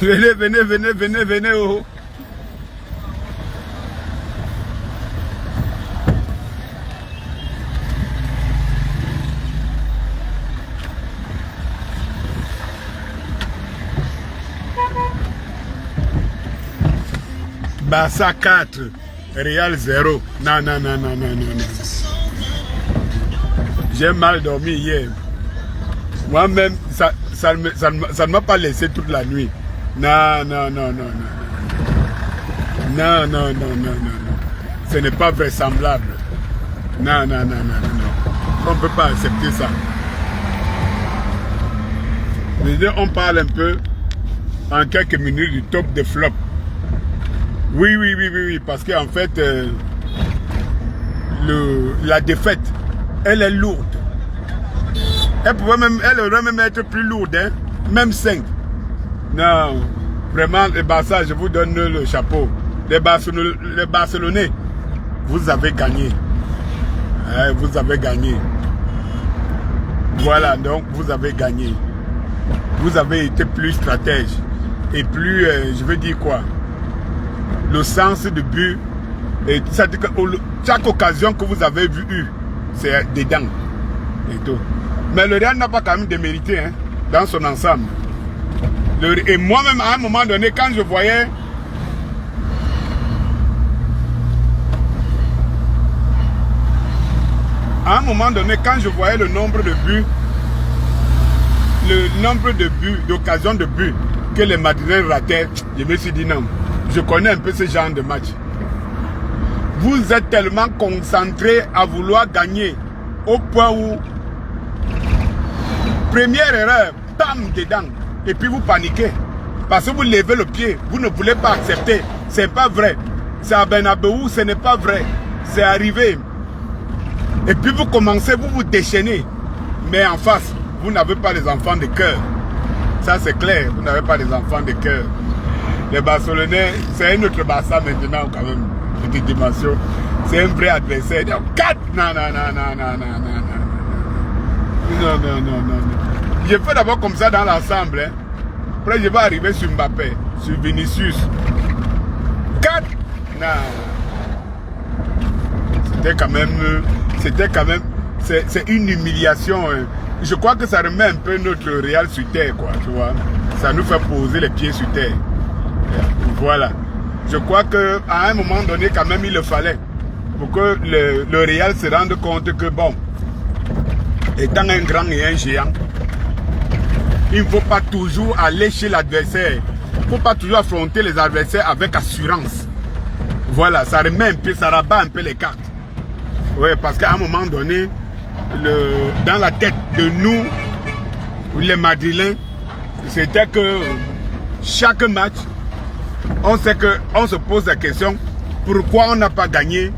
Venez, venez, venez, venez, venez. Oh. Barça 4, Real 0. Non, non, non, non, non, non. J'ai mal dormi hier. Moi-même, ça ne m'a pas laissé toute la nuit. Non, non, non, non, non. Non, non, non, non, non. Ce n'est pas vraisemblable. Non, non, non, non, non. On ne peut pas accepter ça. On parle un peu en quelques minutes du top de flop. Oui, oui, oui, oui, oui, parce qu'en fait, la défaite, elle est lourde. Elle aurait même être plus lourde, hein? Même 5. Non, vraiment, les Barça, je vous donne le chapeau. Les Barcelonais, vous avez gagné. Vous avez gagné. Voilà, donc vous avez gagné. Vous avez été plus stratège. Et plus, je veux dire quoi? Le sens de but, et chaque occasion que vous avez eu, c'est dedans. Et tout. Mais le Real n'a pas quand même démérité, hein, dans son ensemble. Et moi-même, à un moment donné, quand je voyais... À un moment donné, quand je voyais le nombre de buts, d'occasions de but que les Madrilènes rataient, je me suis dit non. Je connais un peu ce genre de match. Vous êtes tellement concentré à vouloir gagner au point où, première erreur, bam, dedans, et puis vous paniquez. Parce que vous levez le pied, vous ne voulez pas accepter. C'est pas vrai. C'est à Bernabéu, ce n'est pas vrai. C'est arrivé. Et puis vous commencez, vous vous déchaînez. Mais en face, vous n'avez pas les enfants de cœur. Ça c'est clair, vous n'avez pas les enfants de cœur. Les Barcelonais, c'est un autre Barça maintenant quand même, petite dimension. C'est un vrai adversaire. 4! Non, non, non, non, non, non, non, non. Non, non, non, non. Je fais d'abord comme ça dans l'ensemble. Hein. Après, je vais arriver sur Mbappé, sur Vinicius. 4! Non. C'était quand même, c'est une humiliation. Hein. Je crois que ça remet un peu notre Real sur terre, quoi, tu vois. Ça nous fait poser les pieds sur terre. Voilà. Je crois qu'à un moment donné, quand même, il le fallait. Pour que le Real se rende compte que, bon, étant un grand et un géant, il ne faut pas toujours aller chez l'adversaire. Il ne faut pas toujours affronter les adversaires avec assurance. Voilà, ça remet un peu, ça rabat un peu les cartes. Oui, parce qu'à un moment donné, dans la tête de nous, les Madrilènes, c'était que chaque match, on se pose la question, pourquoi on n'a pas gagné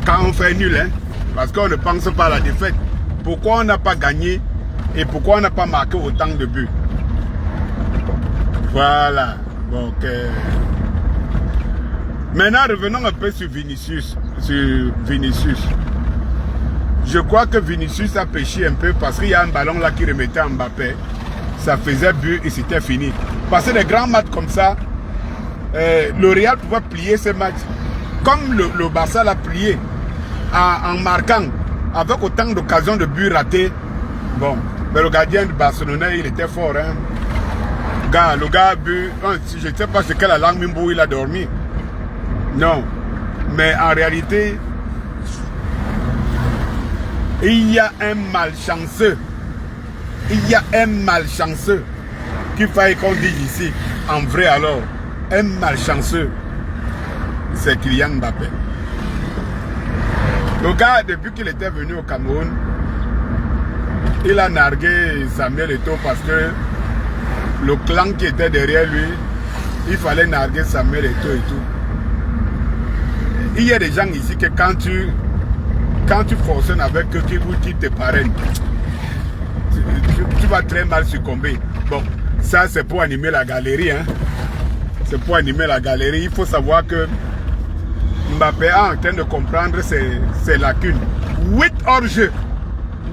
quand on fait nul, hein? Parce qu'on ne pense pas à la défaite. Pourquoi on n'a pas gagné et pourquoi on n'a pas marqué autant de buts? Voilà. Donc, maintenant, revenons un peu sur Vinicius. Je crois que Vinicius a péché un peu parce qu'il y a un ballon là qui remettait à Mbappé. Ça faisait but et c'était fini. Parce que les grands matchs comme ça, le Real pouvait plier ces matchs. Comme le Barça l'a plié en marquant avec autant d'occasions de but ratés. Bon, mais le gardien du Barcelonais, il était fort. Hein. Le gars a bu, je ne sais pas sur quelle langue Mimbo il a dormi. Non, mais en réalité, il y a un malchanceux. Il y a un malchanceux qu'il faille qu'on dise ici. En vrai alors, un malchanceux, c'est Kylian Mbappé. Le gars, depuis qu'il était venu au Cameroun, il a nargué Samuel Eto'o parce que le clan qui était derrière lui, il fallait narguer Samuel Eto'o et tout. Il y a des gens ici que quand tu fonctionnes avec eux qui te parrainent, tu vas très mal succomber. Bon, ça c'est pour animer la galerie. Hein. C'est pour animer la galerie. Il faut savoir que Mbappé est en train de comprendre ses lacunes. 8 hors-jeu.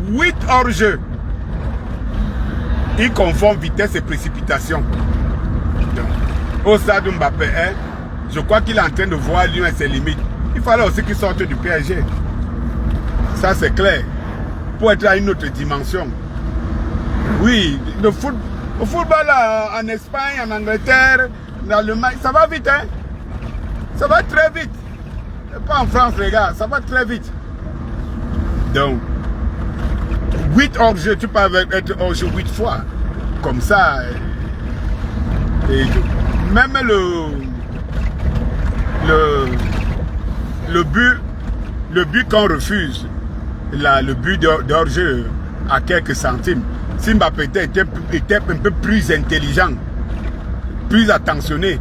8 hors-jeu. Il confond vitesse et précipitation. Donc, au stade où Mbappé est, je crois qu'il est en train de voir lui ses limites. Il fallait aussi qu'il sorte du PSG. Ça c'est clair. Pour être à une autre dimension. Oui, le football en Espagne, en Angleterre, en Allemagne, ça va vite, hein? Ça va très vite. Pas en France, les gars, ça va très vite. Donc, 8 hors-jeu, tu peux être hors-jeu 8 fois. Comme ça. Et même le but qu'on refuse, le but d'hors-jeu à quelques centimes, si Mbappé était un peu plus intelligent, plus attentionné,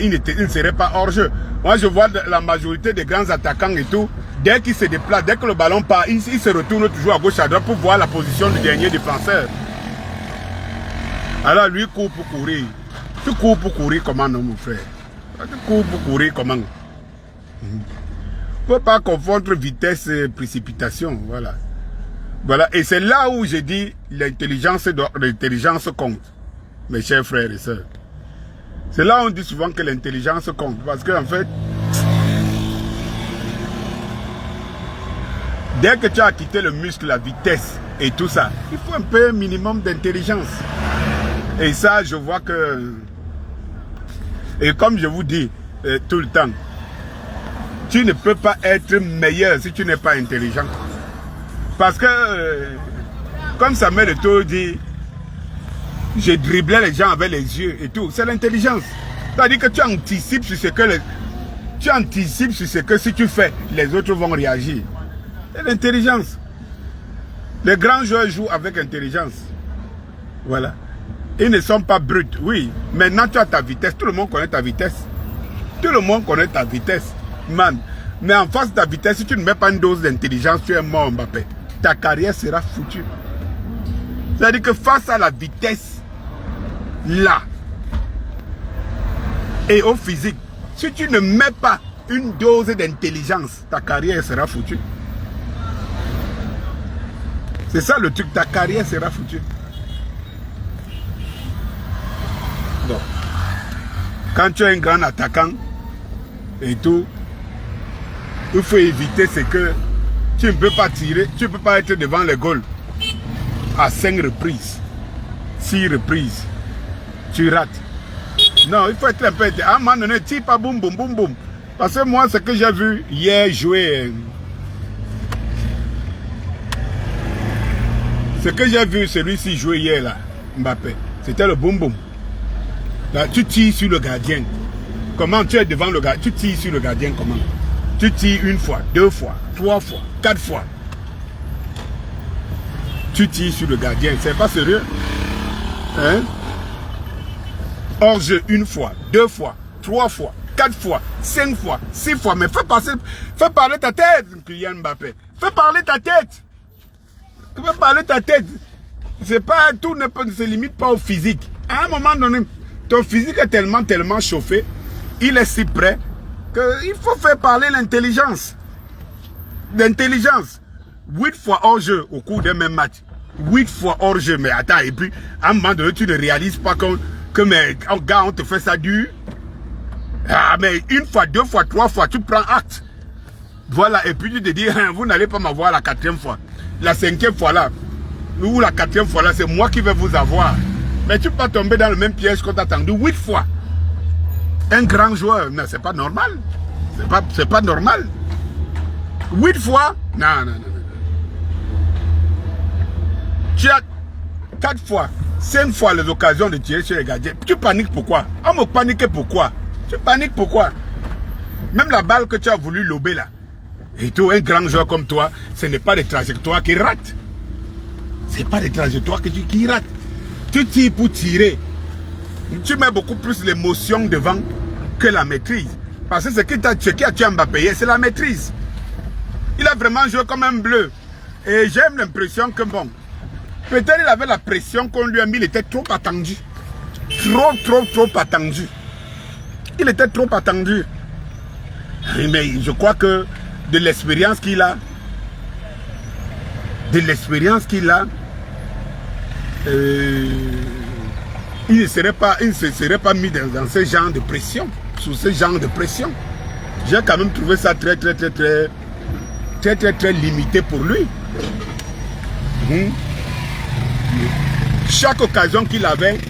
il ne serait pas hors-jeu. Moi, je vois la majorité des grands attaquants et tout, dès qu'ils se déplacent, dès que le ballon part, ils se retournent toujours à gauche, à droite pour voir la position du dernier défenseur. Alors lui, court pour courir. Tu cours pour courir comment, non, mon frère? Tu cours pour courir comment? Il ne faut pas confondre vitesse et précipitation. Voilà. Voilà. Et c'est là où je dis l'intelligence compte, mes chers frères et sœurs. C'est là où on dit souvent que l'intelligence compte. Parce qu'en fait, dès que tu as quitté le muscle, la vitesse et tout ça, il faut un peu un minimum d'intelligence. Et ça, je vois que... Et comme je vous dis tout le temps, tu ne peux pas être meilleur si tu n'es pas intelligent. Parce que, comme Samuel Eto'o dit, j'ai dribblé les gens avec les yeux et tout. C'est l'intelligence. C'est-à-dire que tu anticipes sur ce que si tu fais, les autres vont réagir. C'est l'intelligence. Les grands joueurs jouent avec intelligence. Voilà. Ils ne sont pas bruts, oui. Maintenant, tu as ta vitesse. Tout le monde connaît ta vitesse. Tout le monde connaît ta vitesse, man. Mais en face de ta vitesse, si tu ne mets pas une dose d'intelligence, tu es mort, Mbappé. Ta carrière sera foutue. C'est-à-dire que face à la vitesse, là, et au physique, si tu ne mets pas une dose d'intelligence, ta carrière sera foutue. C'est ça le truc, ta carrière sera foutue. Donc, quand tu es un grand attaquant et tout, il faut éviter ce que tu ne peux pas tirer, tu ne peux pas être devant les goals à 5 reprises, 6 reprises, tu rates. Non, il faut être un peu... À un moment donné, tire pas boum boum boum boum. Parce que moi, ce que j'ai vu hier jouer... Ce que j'ai vu celui-ci jouer hier là, Mbappé, c'était le boum boum. Là, tu tires sur le gardien. Comment tu es devant le gardien? Tu tires sur le gardien comment? Tu tires une fois, 2 fois, 3 fois, 4 fois. Tu tires sur le gardien. C'est pas sérieux? Hein? Hors-jeu 1 fois, 2 fois, 3 fois, 4 fois, 5 fois, 6 fois. Mais fais parler ta tête, Kylian Mbappé. Fais parler ta tête. Fais parler ta tête. C'est pas, tout ne se limite pas au physique. À un moment donné, ton physique est tellement chauffé, il est si prêt, qu'il faut faire parler l'intelligence. L'intelligence. 8 fois hors jeu au cours d'un même match. 8 fois hors jeu. Mais attends, et puis, à un moment donné, tu ne réalises pas que mais, gars, on te fait ça dur. Ah, mais 1 fois, 2 fois, 3 fois, tu prends acte. Voilà, et puis tu te dis, hein, vous n'allez pas m'avoir la 4e fois. La 5e fois là, ou la 4e fois là, c'est moi qui vais vous avoir. Mais tu peux pas tomber dans le même piège qu'on t'a attendu 8 fois. Un grand joueur, non, c'est pas normal. C'est pas normal. 8 fois, non. Tu as 4 fois, 5 fois les occasions de tirer sur les gardiens. Tu paniques pourquoi? On me panique pourquoi? Tu paniques pourquoi? Même la balle que tu as voulu lober là. Et toi, un grand joueur comme toi, ce n'est pas des trajectoires qui ratent. Ce n'est pas des trajectoires qui ratent. Tu tires pour tirer. Tu mets beaucoup plus l'émotion devant que la maîtrise. Parce que ce qui a tué Mbappé, c'est la maîtrise. Il a vraiment joué comme un bleu. Et j'ai l'impression que bon, peut-être il avait la pression qu'on lui a mis, il était trop attendu. Trop attendu. Il était trop attendu. Mais je crois que de l'expérience qu'il a, il ne se serait pas mis dans ce genre de pression, sous ce genre de pression. J'ai quand même trouvé ça très limité pour lui. Chaque occasion qu'il avait,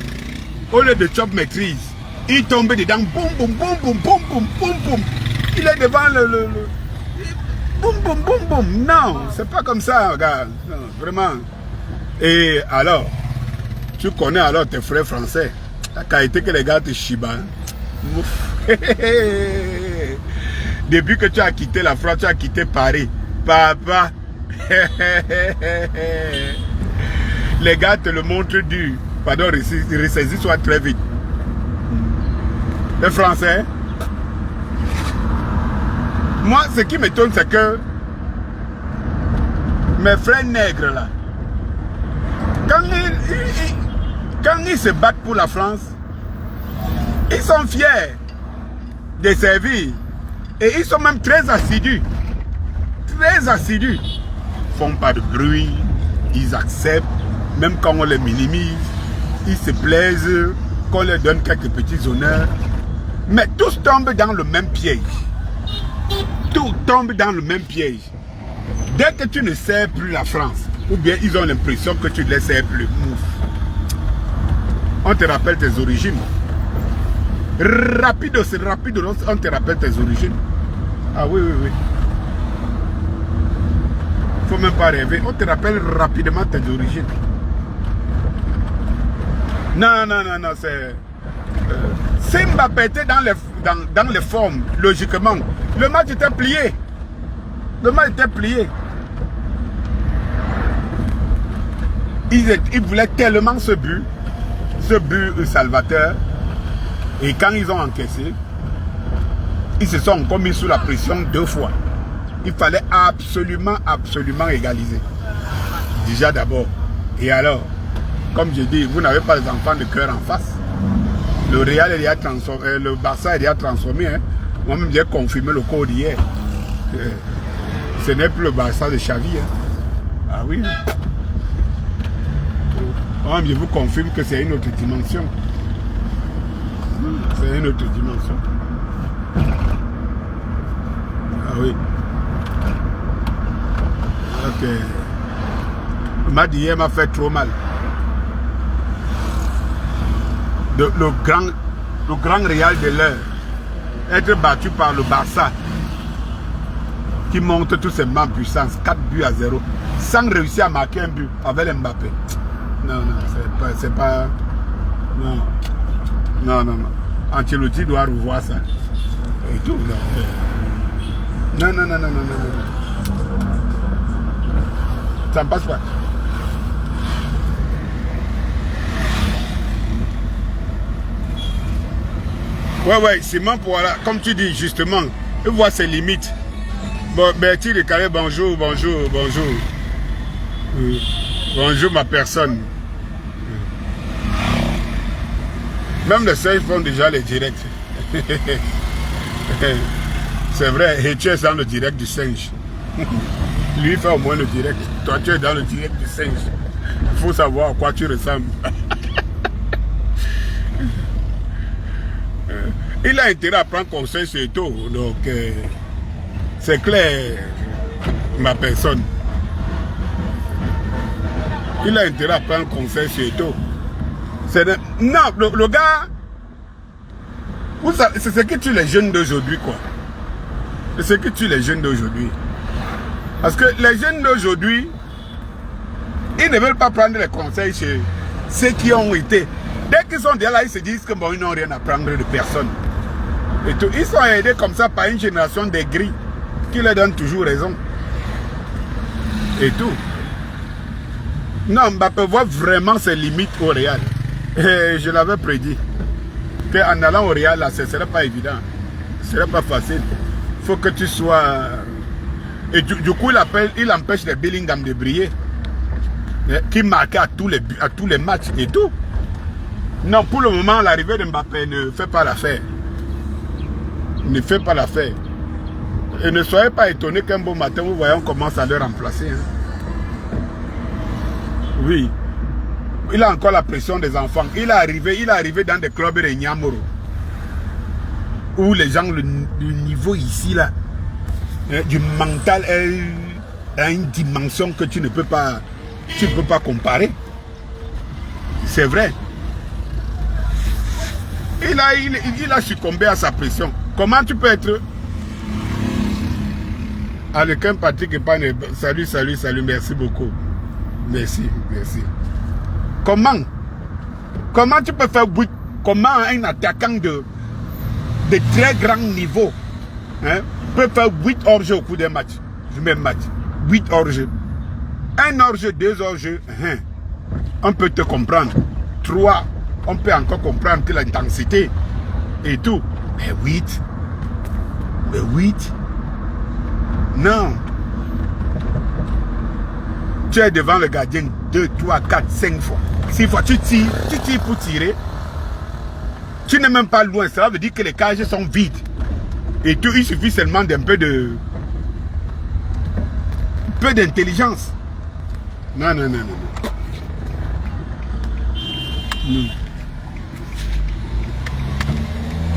au lieu de chop maîtrise, il tombait dedans, boum, boum, boum, boum, boum, boum, boum, boum. Il est devant le boum, boum, boum, boum. Non, c'est pas comme ça, regarde. Non, vraiment. Et alors, tu connais alors tes frères français, la qualité que les gars te chibent. Depuis que tu as quitté la France, tu as quitté Paris. Papa. Les gars te le montrent dur. Pardon, ressaisis-toi très vite. Les Français. Moi, ce qui m'étonne, c'est que mes frères nègres là, quand ils se battent pour la France, ils sont fiers de servir. Et ils sont même très assidus. Très assidus. Ils ne font pas de bruit. Ils acceptent. Même quand on les minimise. Ils se plaisent. Qu'on leur donne quelques petits honneurs. Mais tous tombent dans le même piège. Tout tombe dans le même piège. Dès que tu ne sers plus la France, ou bien ils ont l'impression que tu ne les sers plus, on te rappelle tes origines. Rapido, c'est rapide, on te rappelle tes origines. Ah oui, oui, oui. Il ne faut même pas rêver. On te rappelle rapidement tes origines. Non, non, non, non, c'est... Si Mbappé était dans les formes, logiquement, le match était plié. Le match était plié. Ils voulaient tellement ce but salvateur. Et quand ils ont encaissé, ils se sont encore mis sous la pression 2 fois. Il fallait absolument égaliser. Déjà d'abord. Et alors, comme je dis, vous n'avez pas les enfants de cœur en face. Le Real est déjà transformé, le Barça est déjà transformé. Hein. Moi-même, j'ai confirmé le code hier. Ce n'est plus le Barça de Xavi. Hein. Ah oui. Moi-même, je vous confirme que c'est une autre dimension. C'est une autre dimension. Ah oui. Ok. Le match d'hier m'a fait trop mal. Le grand Real de l'heure, être battu par le Barça, qui monte tous ses mains en puissance, 4 buts à 0, sans réussir à marquer un but avec Mbappé. Non, non, c'est pas... Non. Non, non, non. Ancelotti doit revoir ça. Et tout, non. Non, non, non, non, non, non. Ça ne passe pas. Ouais, Simon, voilà, comme tu dis, justement, il voit ses limites. Bon, Bertie de Calais, bonjour. Bonjour ma personne. Même les singes font déjà les directs. C'est vrai, et tu es dans le direct du singe. Lui fait au moins le direct. Toi, tu es dans le direct du singe. Il faut savoir à quoi tu ressembles. Il a intérêt à prendre conseil sur tout. Donc, c'est clair, ma personne. Il a intérêt à prendre conseil sur tout. Non, le gars, c'est ce que tu les jeunes d'aujourd'hui, quoi. C'est ce que tu les jeunes d'aujourd'hui. Parce que les jeunes d'aujourd'hui, ils ne veulent pas prendre les conseils chez ceux qui ont été. Dès qu'ils sont déjà là, ils se disent que bon, ils n'ont rien à prendre de personne. Et tout. Ils sont aidés comme ça par une génération des gris qui leur donne toujours raison. Et tout. Non, Mbappé voit vraiment ses limites au Real. Et je l'avais prédit. Qu'en allant au Real, là, ce ne serait pas évident. Ce ne serait pas facile. Il faut que tu sois... Et du coup, il empêche les Bellingham de briller. Qui marquait à tous les matchs et tout. Non, pour le moment, l'arrivée de Mbappé ne fait pas l'affaire. Ne fait pas l'affaire. Et ne soyez pas étonnés qu'un beau matin, vous voyez, on commence à le remplacer. Hein. Oui. Il a encore la pression des enfants. Il est arrivé dans des clubs de Nyamoro. Où les gens, le niveau ici, là, du mental est à une dimension que tu ne peux pas comparer. C'est vrai. Il a succombé à sa pression. Comment tu peux être... Alekin Patrick et pas... Salut, merci beaucoup. Merci. Comment tu peux faire... Comment un attaquant de très grand niveau peut faire 8 hors-jeu au cours d'un match? Du même match. 8 hors-jeu. 1 hors-jeu, 2 hors-jeu. On peut te comprendre. 3, on peut encore comprendre que l'intensité et tout. Mais 8. Non. Tu es devant le gardien 2, 3, 4, 5 fois. 6 fois. Tu tires pour tirer. Tu n'es même pas loin. Ça veut dire que les cages sont vides. Et tout, il suffit seulement d'un peu d'intelligence. Non.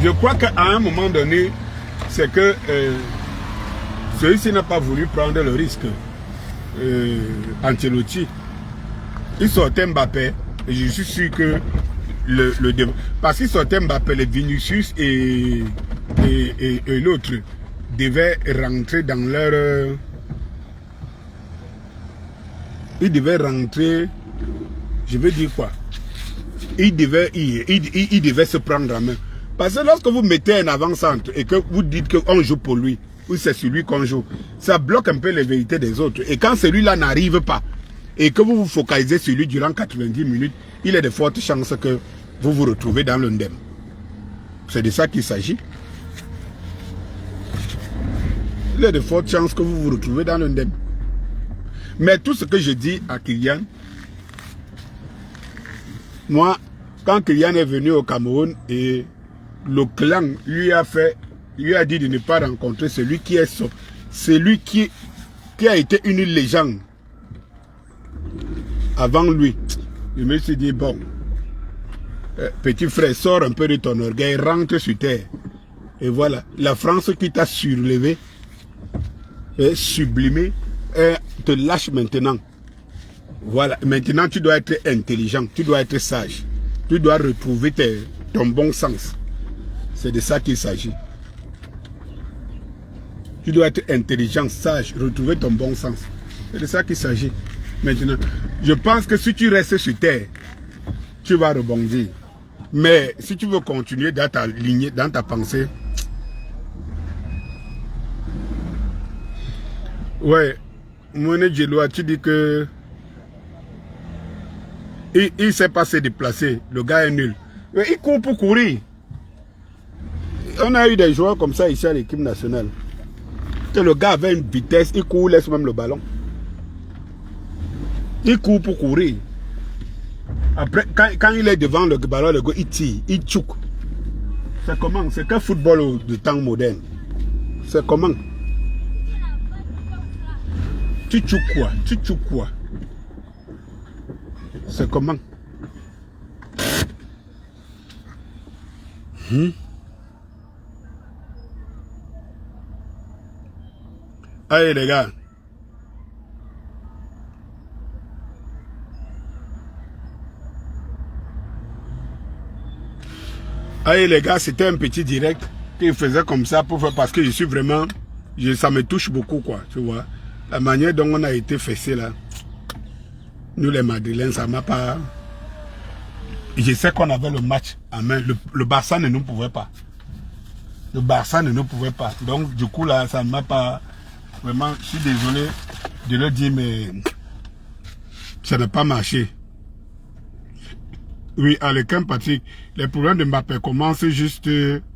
Je crois qu'à un moment donné, c'est que celui-ci n'a pas voulu prendre le risque. Ancelotti, il sortait Mbappé, et je suis sûr que parce qu'il sortait Mbappé, les Vinicius et l'autre devaient rentrer dans leur... Ils devaient rentrer, je veux dire quoi? Ils devaient se prendre en main. Parce que lorsque vous mettez un avant-centre et que vous dites qu'on joue pour lui, ou c'est celui qu'on joue, ça bloque un peu les vérités des autres. Et quand celui-là n'arrive pas, et que vous vous focalisez sur lui durant 90 minutes, il y a de fortes chances que vous vous retrouvez dans l'undem. C'est de ça qu'il s'agit. Il y a de fortes chances que vous vous retrouvez dans l'undem. Mais tout ce que je dis à Kylian, moi, quand Kylian est venu au Cameroun et le clan lui a dit de ne pas rencontrer celui qui est celui qui a été une légende avant lui. Je me suis dit, bon, petit frère, sors un peu de ton orgueil, rentre sur terre. Et voilà, la France qui t'a surlevé, sublimé, te lâche maintenant. Voilà, maintenant tu dois être intelligent, tu dois être sage. Tu dois retrouver ton bon sens. C'est de ça qu'il s'agit. Tu dois être intelligent, sage, retrouver ton bon sens. C'est de ça qu'il s'agit. Maintenant, je pense que si tu restes sur terre, tu vas rebondir. Mais si tu veux continuer dans ta lignée, dans ta pensée, ouais, Monet Djeloua, tu dis que il ne sait pas se déplacer, le gars est nul. Il court pour courir. On a eu des joueurs comme ça ici à l'équipe nationale. Que le gars avait une vitesse, il court, laisse même le ballon. Il court pour courir. Après, quand il est devant le ballon, le gars, il tire, il tchouk. C'est comment? C'est qu'un football de temps moderne. C'est comment? Tu tchouk quoi? Tu tchouk quoi? C'est comment? Allez les gars. Allez les gars, c'était un petit direct qu'il faisait comme ça pour faire, parce que je suis vraiment, ça me touche beaucoup quoi, tu vois. La manière dont on a été fessé là, nous les Madrilènes, ça m'a pas... Je sais qu'on avait le match en main, le Barça ne nous pouvait pas. Le Barça ne nous pouvait pas. Donc du coup là, ça ne m'a pas... Vraiment, je suis désolé de le dire, mais ça n'a pas marché. Oui, Alekin Patrick, les problèmes de Mbappé commencent juste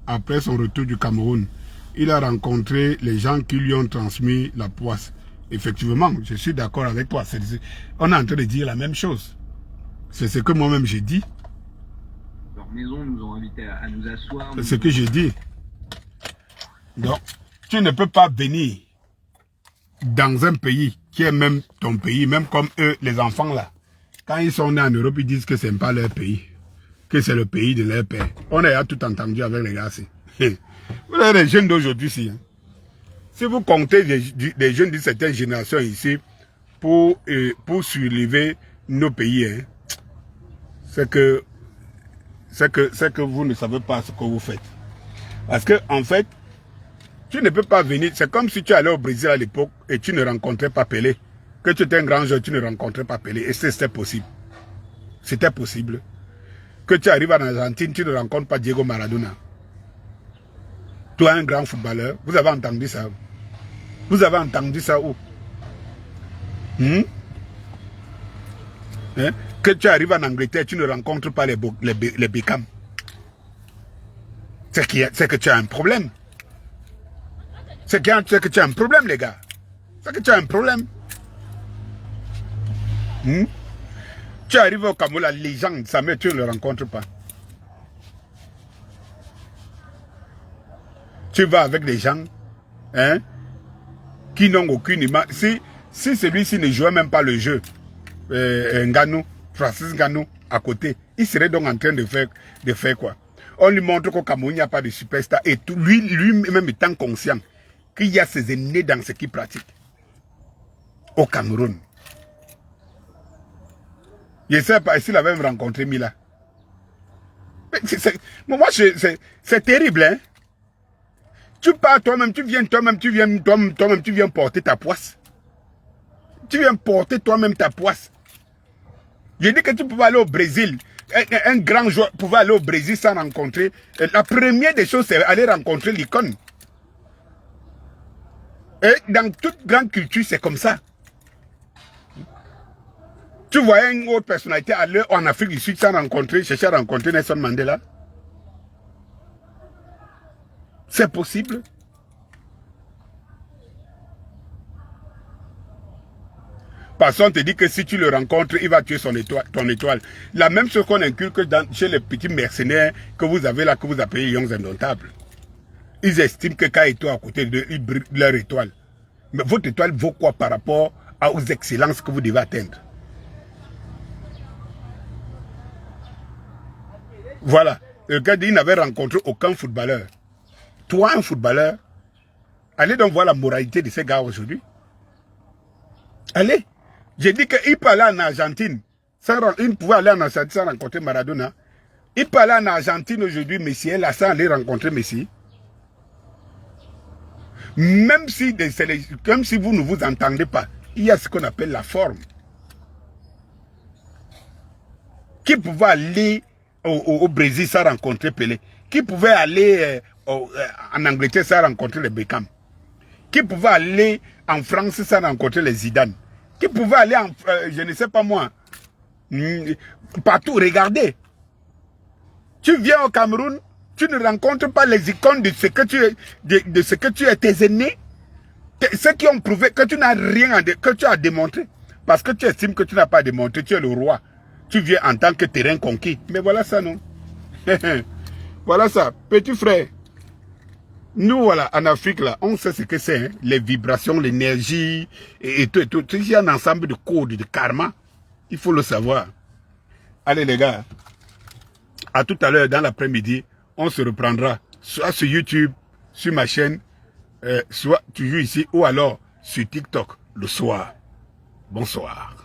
après son retour du Cameroun. Il a rencontré les gens qui lui ont transmis la poisse. Effectivement, je suis d'accord avec toi. On est en train de dire la même chose. C'est ce que moi-même j'ai dit. Leur maison nous ont invités à nous asseoir. C'est ce que j'ai dit. Donc, tu ne peux pas venir dans un pays qui est même ton pays, même comme eux, les enfants là. Quand ils sont nés en Europe, ils disent que ce n'est pas leur pays, que c'est le pays de leur père. On a tout entendu avec les gars. Vous avez les jeunes d'aujourd'hui ici. Hein. Si vous comptez des jeunes de certaines générations ici pour soulever nos pays, hein, c'est que vous ne savez pas ce que vous faites. Parce que en fait, tu ne peux pas venir. C'est comme si tu allais au Brésil à l'époque et tu ne rencontrais pas Pelé. Que tu étais un grand joueur, tu ne rencontrais pas Pelé. Et c'était possible. C'était possible. Que tu arrives en Argentine, tu ne rencontres pas Diego Maradona. Toi, un grand footballeur, vous avez entendu ça? Vous avez entendu ça où? Hein? Que tu arrives en Angleterre, tu ne rencontres pas les Beckham. C'est que tu as un problème. C'est que tu as un problème, les gars. C'est que tu as un problème. Tu arrives au Cameroun, la légende, ça mais tu ne le rencontres pas. Tu vas avec des gens hein, qui n'ont aucune image. Si celui-ci ne jouait même pas le jeu, Ngannou, Francis Ngannou, à côté, il serait donc en train de faire quoi? On lui montre qu'au Cameroun, il n'y a pas de superstar. Et lui-même étant conscient qu'il y a ses ennemis dans ce qu'il pratique. Au Cameroun. Je ne sais pas s'il avait même rencontré Mila. Moi, c'est terrible, hein? Tu pars toi-même, tu viens porter ta poisse. Tu viens porter toi-même ta poisse. Je dis que tu pouvais aller au Brésil. Un grand joueur pouvait aller au Brésil sans rencontrer. La première des choses, c'est aller rencontrer l'icône. Et dans toute grande culture, c'est comme ça. Tu voyais une autre personnalité aller en Afrique du Sud sans rencontrer, chercher à rencontrer Nelson Mandela. C'est possible. Parce qu'on te dit que si tu le rencontres, il va tuer ton étoile. La même chose qu'on inculque chez les petits mercenaires que vous avez là, que vous appelez Young Indomptables. Ils estiment que quand ils sont à côté d'eux, ils brûlent leur étoile. Mais votre étoile vaut quoi par rapport aux excellences que vous devez atteindre? Voilà. Le gars dit qu'il n'avait rencontré aucun footballeur. Toi, un footballeur, allez donc voir la moralité de ces gars aujourd'hui. Allez. J'ai dit qu'il peut aller en Argentine. Il pouvait aller en Argentine sans rencontrer Maradona. Il peut aller en Argentine aujourd'hui, Messi, là, sans aller rencontrer Messi. Même si vous ne vous entendez pas, il y a ce qu'on appelle la forme. Qui pouvait aller au Brésil sans rencontrer Pelé? Qui pouvait aller en Angleterre sans rencontrer les Beckham? Qui pouvait aller en France sans rencontrer les Zidane? Qui pouvait aller en, je ne sais pas moi, partout, regardez. Tu viens au Cameroun, tu ne rencontres pas les icônes de ce que tu es, tes aînés, ceux qui ont prouvé que tu n'as rien que tu as démontré. Parce que tu estimes que tu n'as pas démontré, tu es le roi. Tu viens en tant que terrain conquis. Mais voilà ça, non? Voilà ça, petit frère. Nous, voilà, en Afrique, là, on sait ce que c'est, hein? Les vibrations, l'énergie, et tout, et tout. Il y a un ensemble de codes, de karma. Il faut le savoir. Allez, les gars. À tout à l'heure, dans l'après-midi, on se reprendra. Soit sur YouTube, sur ma chaîne, soit toujours ici, ou alors sur TikTok, le soir. Bonsoir.